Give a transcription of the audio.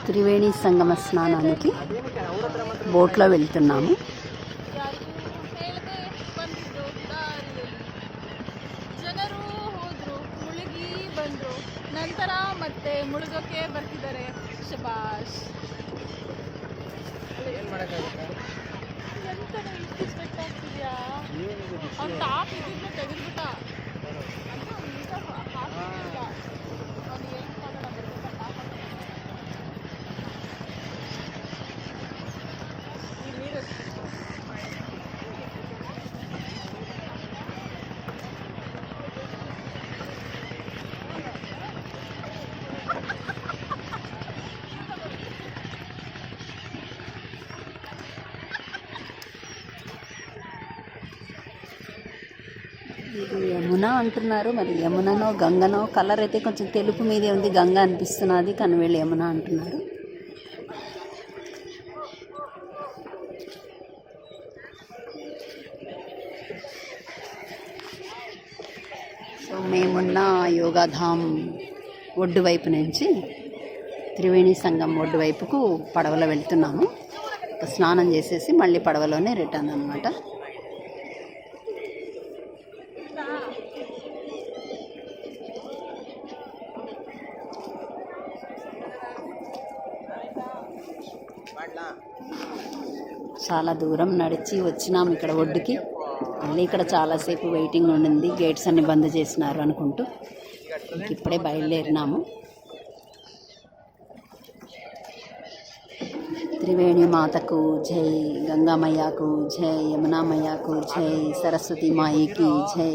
త్రివేణి సంగమ స్నానానికి బోట్లో వెళ్తున్నాము. ಜನರು ಹೋದ್ರು, ಮುಳುಗಿ ಬಂದರು, ನಂತರ ಮತ್ತೆ ಮುಳುಗೋಕೆ ಬರ್ತಿದ್ದಾರೆ. ಶಬಾಷ್. ಎಂತ ಇಷ್ಟು ಸ್ಪೆಕ್ಟ್ ಆಗ್ತಿದ್ಯಾ? ಅವ್ನು ಟಾಪ್ ಇದ್ದಿದ್ದು ತೆಗೆದ್ಬಿಟ್ಟ. ಅವ್ನು ಏನು ಮಾಡೋಣ ಬರ್ಬೇಕಾ ಟಾಪ್ ನೀರು. ఇది యమున అంటున్నారు, మరి యముననో గంగనో. కలర్ అయితే కొంచెం తెలుపు మీదే ఉంది, గంగ అనిపిస్తున్నది, కానీ వీళ్ళు యమున అంటున్నారు. సో మేమున్న యోగాధామ్ ఒడ్డు వైపు నుంచి త్రివేణి సంగం ఒడ్డు వైపుకు పడవలో వెళ్తున్నాము. స్నానం చేసేసి మళ్ళీ పడవలోనే రిటర్న్ అనమాట. చాలా దూరం నడిచి వచ్చినాము ఇక్కడ ఒడ్డుకి. మళ్ళీ ఇక్కడ చాలాసేపు వెయిటింగ్ ఉండింది, గేట్స్ అన్ని బంద్ చేసినారు అనుకుంటూ. ఇప్పుడే బయలుదేరినాము. త్రివేణి మాతకు జై, గంగామయ్యకు జై, యమునామయ్యకు జై, సరస్వతి మాయికి జై.